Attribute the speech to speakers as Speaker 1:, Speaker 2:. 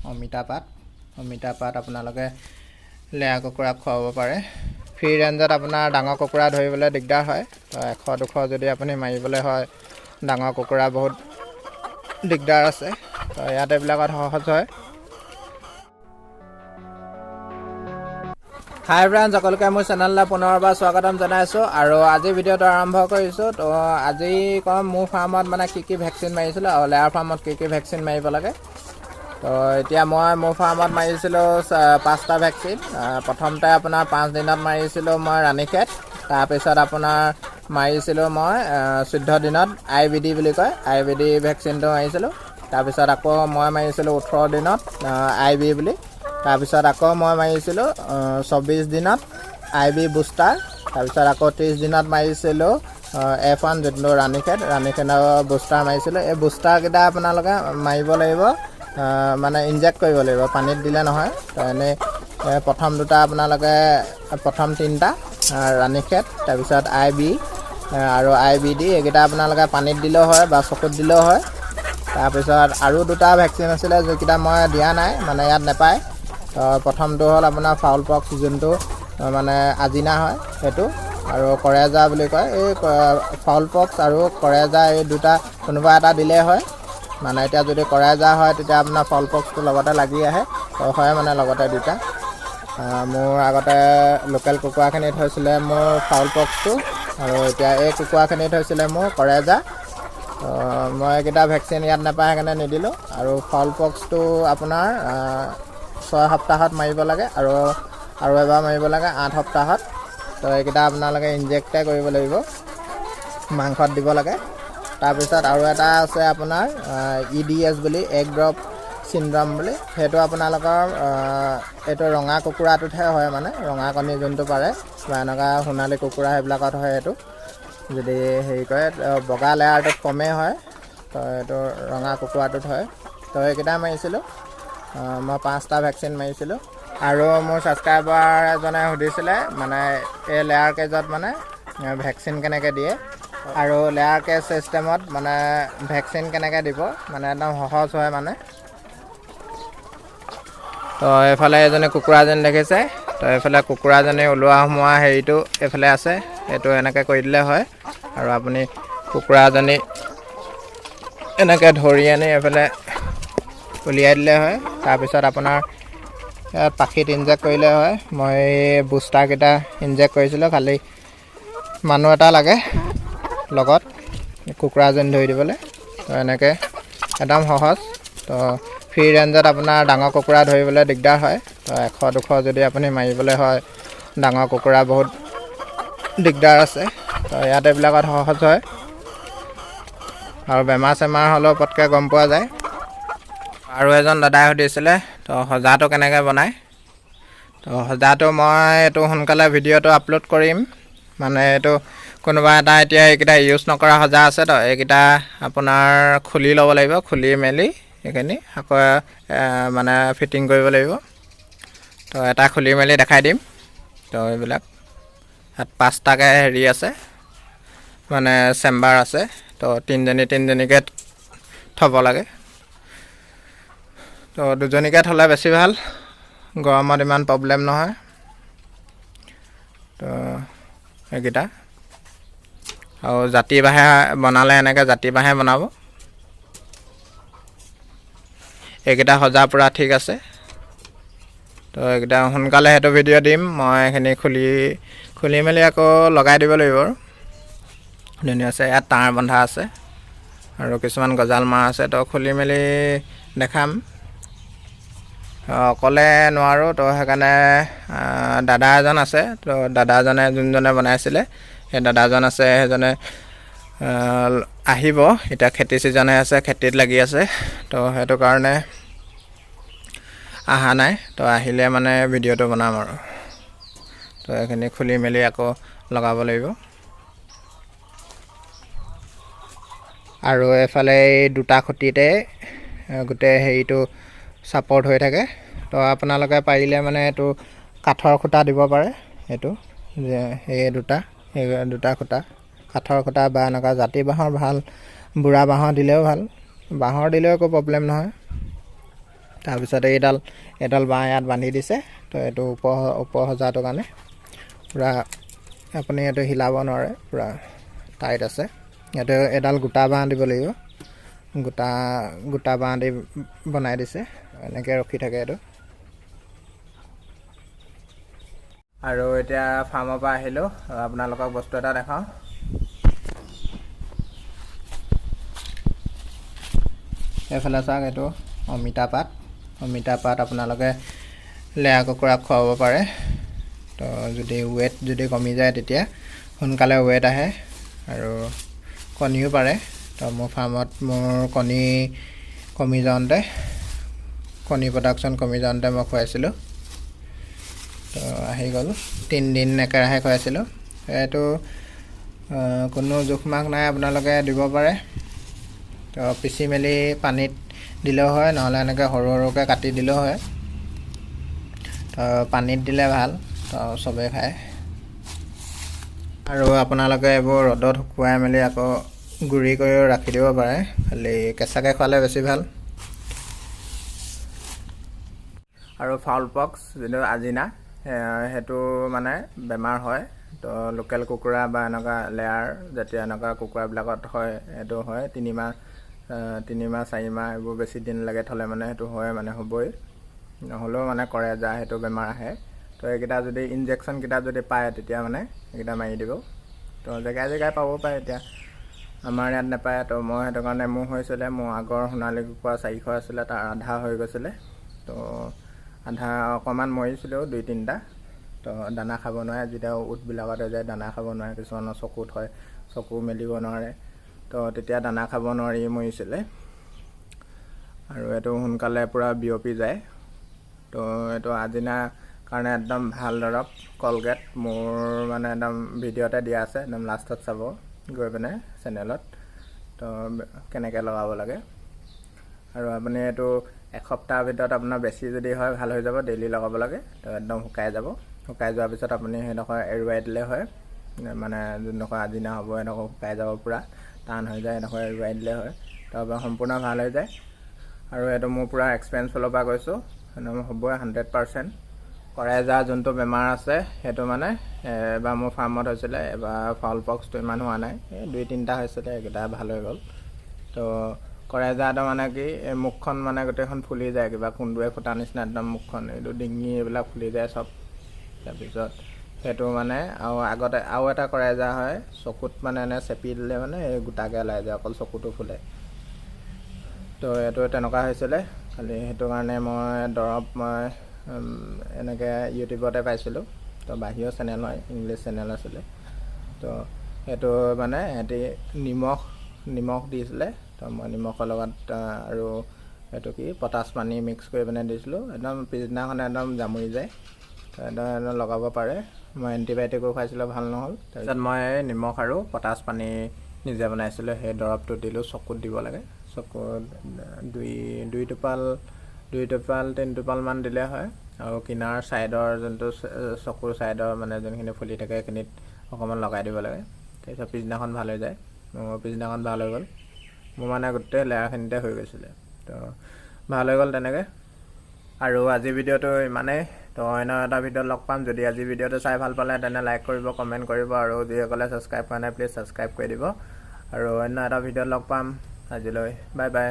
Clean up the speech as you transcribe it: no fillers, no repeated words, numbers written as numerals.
Speaker 1: অমিতা পাত আপোনালোকে লেয়া কুকুৰাক খুৱাব পাৰে। ফ্ৰী ৰেঞ্জত আপোনাৰ ডাঙৰ কুকুৰা ধৰিবলৈ দিগদাৰ হয়, তো 100-200 যদি আপুনি মাৰিবলৈ হয়, ডাঙৰ কুকুৰা বহুত দিগদাৰ আছে, তো ইয়াত এইবিলাকত সহজ হয়। হাই ফ্ৰেণ্ডছ, সকলোকে মোৰ চেনেললৈ পুনৰবাৰ স্বাগতম জনাইছোঁ আৰু আজি ভিডিঅ'টো আৰম্ভ কৰিছোঁ। তো আজি ক'ম মোৰ ফাৰ্মত মানে কি ভেকচিন মাৰিছিলোঁ আৰু লেয়াৰ ফাৰ্মত কি ভেকচিন মাৰিব লাগে। তো এতিয়া মই মোৰ ফাৰ্মত মাৰিছিলোঁ 5টা ভেকচিন। প্ৰথমতে আপোনাৰ 5 দিনত মাৰিছিলোঁ মই ৰাণীখেত, তাৰপিছত আপোনাৰ মাৰিছিলোঁ মই 14 দিনত IBD বুলি কয়, IBD ভেকচিনটো মাৰিছিলোঁ। তাৰপিছত আকৌ মই মাৰিছিলোঁ 18 দিনত IB বুলি। তাৰপিছত আকৌ মই মাৰিছিলোঁ 24 দিনত IB বুষ্টাৰ। তাৰপিছত আকৌ 30 দিনত মাৰিছিলোঁ F1 যোনটো ৰাণীখেতৰ বুষ্টাৰ মাৰিছিলোঁ। এই বুষ্টাৰকেইটা আপোনালোকে মাৰিব লাগিব, মানে ইনজেক্ট কৰিব লাগিব, পানীত দিলে নহয়। তো এনেই প্ৰথম দুটা আপোনালোকে প্ৰথম 3টা ৰাণীখেত, তাৰপিছত IB আৰু IBD এইকেইটা আপোনালোকে পানীত দিলেও হয় বা চকুত দিলেও হয়। তাৰপিছত আৰু দুটা ভেকচিন আছিলে যিকেইটা মই দিয়া নাই, মানে ইয়াত নাপায়। প্ৰথমটো হ'ল আপোনাৰ ফাউল পক্স, যোনটো মানে আজিনা হয় সেইটো, আৰু কৰেজা বুলি কয়। এই ফাউল পক্স আৰু কৰেজা এই দুটা কোনোবা এটা দিলেই হয়। মানে এতিয়া যদি কৰেজা হয় তেতিয়া আপোনাৰ ফাউল পক্সটো লগতে লাগি আহে, তো হয় মানে লগতে দুটা। মোৰ আগতে লোকেল কুকুৰাখিনিত হৈছিলে মোৰ ফাউল পক্সটো, আৰু এতিয়া এই কুকুৰাখিনিত হৈছিলে মোৰ কৰেজা। মই এইকেইটা ভেকচিন ইয়াত নাপায় সেইকাৰণে নিদিলোঁ। আৰু ফাউল পক্সটো আপোনাৰ 6 সপ্তাহত মাৰিব লাগে, আৰু এবাৰ মাৰিব লাগে 8 সপ্তাহত। তো এইকেইটা আপোনালোকে ইনজেক্টে কৰিব লাগিব, মাংসত দিব লাগে। তাৰপিছত আৰু এটা আছে আপোনাৰ EDS বুলি, এগ ড্ৰপ চিণ্ড্ৰম বুলি। সেইটো আপোনালোকৰ এইটো ৰঙা কুকুৰাটোতহে হয়, মানে ৰঙা কণী যোনটো পাৰে বা এনেকুৱা সোণালী কুকুৰা সেইবিলাকত হয় এইটো। যদি হেৰি কৰে বগা লেয়াৰটোত কমেই হয়, তো এইটো ৰঙা কুকুৰাটোত হয়। তো এইকেইটা মাৰিছিলোঁ, মই 5টা ভেকচিন মাৰিছিলোঁ। আৰু মোৰ ছাবস্ক্ৰাইবাৰ এজনে সুধিছিলে মানে এই লেয়াৰ কেজত মানে ভেকচিন কেনেকৈ দিয়ে, আৰু লেয়াৰ কেজ চিষ্টেমত মানে ভেকচিন কেনেকৈ দিব, মানে একদম সহজ হয় মানে। তো এইফালে এজনী কুকুৰাজনী দেখিছে, তো এইফালে কুকুৰাজনী ওলোৱা সোমোৱা হেৰিটো এইফালে আছে, এইটো এনেকৈ কৰি দিলে হয়। আৰু আপুনি কুকুৰাজনী এনেকৈ ধৰি আনি এইফালে উলিয়াই দিলে হয়। তাৰপিছত আপোনাৰ ইয়াত পাখিত ইনজেক্ট কৰিলে হয়। মই বুষ্টাৰকেইটা ইনজেক্ট কৰিছিলোঁ, খালি মানুহ এটা লাগে লগত কুকুৰাজনী ধৰি দিবলৈ। তো এনেকৈ একদম সহজ। তো ফ্ৰী ৰেঞ্জত আপোনাৰ ডাঙৰ কুকুৰা ধৰিবলৈ দিগদাৰ হয়, তো 100-200 যদি আপুনি মাৰিবলৈ হয়, ডাঙৰ কুকুৰা বহুত দিগদাৰ আছে। তো ইয়াত এইবিলাকত সহজ হয়, আৰু বেমাৰ চেমাৰ হ'লেও পটকৈ গম পোৱা যায়। আৰু এজন দাদাই সুধিছিলে তো সজাটো কেনেকৈ বনায়। তো সজাটো মই এইটো সোনকালে ভিডিঅ'টো আপলোড কৰিম। মানে এইটো কোনোবা এটা এতিয়া এইকেইটা ইউজ নকৰা সজা আছে, তো এইকেইটা আপোনাৰ খুলি ল'ব লাগিব, খুলি মেলি এইখিনি আকৌ মানে ফিটিং কৰিব লাগিব। তো এটা খুলি মেলি দেখাই দিম। তো এইবিলাক ইয়াত 5টাকৈ হেৰি আছে, মানে চেম্বাৰ আছে। তো তিনিজনীকৈ থ'ব লাগে। তো দুজনীকৈ থ'লে বেছি ভাল, গৰমত ইমান প্ৰব্লেম নহয়। তো এইকেইটা আৰু জাতি বাঁহে বনালে এনেকৈ জাতি বাঁহে বনাব। এইকেইটা সজা পূৰা ঠিক আছে। তো এইকেইটা সোনকালে সেইটো ভিডিঅ' দিম মই। এইখিনি খুলি মেলি আকৌ লগাই দিব লাগিব আৰু ধুনীয়া আছে। ইয়াত তাঁৰ বন্ধা আছে আৰু কিছুমান গজাল মাৰ আছে, তো খুলি মেলি দেখাম। অকলে নোৱাৰোঁ, তো সেইকাৰণে দাদা এজন আছে। তো দাদাজনে যোনজনে বনাইছিলে, সেই দাদাজন আছে, সেইজনে আহিব। এতিয়া খেতি ছিজনে আছে, খেতিত লাগি আছে, তো সেইটো কাৰণে অহা নাই। তো আহিলে মানে ভিডিঅ'টো বনাম আৰু। তো এইখিনি খুলি মেলি আকৌ লগাব লাগিব। আৰু এইফালে এই দুটা খুঁটিতে গোটেই হেৰিটো ছাপৰ্ট হৈ থাকে। তো আপোনালোকে পাৰিলে মানে এইটো কাঠৰ খুঁটা দিব পাৰে। এইটো যে এই দুটা খুঁটা কাঠৰ খুঁটা বা এনেকুৱা জাতি বাঁহৰ ভাল, বুঢ়া বাঁহৰ দিলেও ভাল, বাঁহৰ দিলেও একো প্ৰব্লেম নহয়। তাৰপিছত এডাল বাঁহ ইয়াত বান্ধি দিছে। তো এইটো ওপৰ সজাটোৰ কাৰণে পূৰা আপুনি এইটো হিলাব নোৱাৰে, পূৰা টাইট আছে। ইয়াতে এডাল গোটা বাঁহ দিব লাগিব, গোটা বাঁহ দি বনাই দিছে, এনেকৈ ৰখি থাকে এইটো। আৰু এতিয়া ফাৰ্মৰ পৰা আহিলোঁ, আপোনালোকক বস্তু এটা দেখাওঁ। এইফালে চাওক, এইটো অমিতা পাত আপোনালোকে লেয়াৰ কুকুৰাক খুৱাব পাৰে। তো ৱেট যদি কমি যায় তেতিয়া সোনকালে ৱেট আহে আৰু কণীও পাৰে। তো মোৰ ফাৰ্মত কণী প্ৰডাকশ্যন কমি যাওঁতে মই খুৱাইছিলোঁ। তো আহি গ'ল, 3 দিন একেৰাহে খুৱাইছিলোঁ। এইটো কোনো জোখ মাখ নাই, আপোনালোকে দিব পাৰে। তো পিচি মেলি পানীত দিলেও হয়, নহ'লে এনেকৈ সৰু সৰুকৈ কাটি দিলেও হয়। তো পানীত দিলে ভাল, তো চবেই খায়। আৰু আপোনালোকে এইবোৰ ৰ'দত শুকুৱাই মেলি আকৌ গুড়ি কৰিও ৰাখি দিব পাৰে, খালি কেঁচাকৈ খোৱালে বেছি ভাল। আৰু ফাউল পক্স যিটো আজিনা, সেইটো মানে বেমাৰ হয়। তো লোকেল কুকুৰা বা এনেকুৱা লেয়াৰ যেতিয়া এনেকুৱা কুকুৰাবিলাকত হয়, সেইটো হয় 3 মাহ 4 মাহ এইবোৰ বেছি দিন লাগে থ'লে মানে সেইটো হয়, মানে হ'বই। নহ'লেও মানে কৰেজা সেইটো বেমাৰ আহে। তো এইকেইটা যদি ইনজেকশ্যনকেইটা যদি পায় তেতিয়া মানে এইকেইটা মাৰি দিব। তো জেগাই পাব পাৰে, এতিয়া আমাৰ ইয়াত নাপায়। তো মই সেইটো কাৰণে মোৰ হৈছিলে, মোৰ আগৰ সোণালী কুকুৰা 400 আছিলে, তাৰ আধা হৈ গৈছিলে। তো আধা অকণমান মৰিছিলেও 2-3টা। তো দানা খাব নোৱাৰে, যেতিয়া উটবিলাকতে যায় দানা খাব নোৱাৰে, কিছুমানৰ চকুত হয়, চকু মেলিব নোৱাৰে। তো তেতিয়া দানা খাব নোৱাৰি মৰিছিলে। আৰু এইটো সোনকালে পূৰা বিয়পি যায়। তো এইটো আজিনাৰ কাৰণে একদম ভাল দৰৱ কলগেট, মোৰ মানে একদম ভিডিঅ'তে দিয়া আছে, একদম লাষ্টত চাব গৈ পিনে চেনেলত। তো কেনেকৈ লগাব লাগে। আৰু আপুনি এইটো এসপ্তাহৰ ভিতৰত আপোনাৰ বেছি যদি হয় ভাল হৈ যাব, ডেইলি লগাব লাগে। তো একদম শুকাই যাব, শুকাই যোৱাৰ পিছত আপুনি সেইডোখৰ এৰুৱাই দিলে হয়, মানে যোনডোখৰ আজিনা হ'ব সেইডোখৰ শুকাই যাব, পূৰা টান হৈ যায়, সেইডোখৰ এৰুৱাই দিলে হয়, তাৰপৰা সম্পূৰ্ণ ভাল হৈ যায়। আৰু এইটো মোৰ পূৰা এক্সপিৰিয়েঞ্চ ফালৰ পৰা কৈছোঁ, একদম হ'বই 100%। কৰেজা যোনটো বেমাৰ আছে সেইটো মানে এবাৰ মোৰ ফাৰ্মত হৈছিলে, এবাৰ ফাউল পক্সটো ইমান হোৱা নাই, 2-3টা হৈছিলে, এইকেইটা ভাল হৈ গ'ল। তো কৰেজাটো মানে কি, এই মুখখন মানে গোটেইখন ফুলি যায়, কিবা কুন্দুৱে ফুটা নিচিনা একদম মুখখন, এইটো ডিঙি এইবিলাক ফুলি যায় চব। তাৰপিছত সেইটো মানে আগতে আৰু এটা কৰেজা হয়, চকুত মানে এনে চেপি দিলে মানে এই গোটাকৈ ওলাই যায়, অকল চকুটো ফুলে। তো এইটো তেনেকুৱা হৈছিলে, খালি সেইটো কাৰণে মই এনেকৈ ইউটিউবতে পাইছিলোঁ। তো বাহিৰৰ চেনেল হয়, ইংলিছ চেনেল আছিলে। তো সেইটো মানে সিহঁতি নিমখ দিছিলে। তো মই নিমখৰ লগত আৰু এইটো কি পটাছ পানী মিক্স কৰি পিনে দিছিলোঁ, একদম পিছদিনাখনে একদম জামুৰি যায়। তো একদম লগাব পাৰে। মই এণ্টিবায়'টিকো খুৱাইছিলোঁ, ভাল নহ'ল। তাৰপিছত মই নিমখ আৰু পটাছ পানী নিজে বনাইছিলোঁ, সেই দৰৱটো দিলোঁ, চকুত দিব লাগে। চকুত 2 টোপাল 3 টোপালমান দিলে হয়। আৰু কিনাৰ ছাইডৰ যোনটো চকুৰ ছাইডৰ মানে যোনখিনি ফুলি থাকে সেইখিনিত অকণমান লগাই দিব লাগে। তাৰপিছত পিছদিনাখন ভাল হৈ যায়। মোৰ পিছদিনাখন ভাল হৈ গ'ল, মোৰ মানে গোটেই লেয়াৰখিনিতে হৈ গৈছিলে। তো ভাল হৈ গ'ল তেনেকৈ। আৰু আজিৰ ভিডিঅ'টো ইমানেই। তো অন্য এটা ভিডিঅ'ত লগ পাম। যদি আজি ভিডিঅ'টো চাই ভাল পালে তেনে লাইক কৰিব, কমেণ্ট কৰিব, আৰু যিসকলে ছাবস্ক্ৰাইব কৰা নাই প্লিজ ছাবস্ক্ৰাইব কৰি দিব। আৰু অন্য এটা ভিডিঅ'ত লগ পাম। আজিলৈ বাই বাই।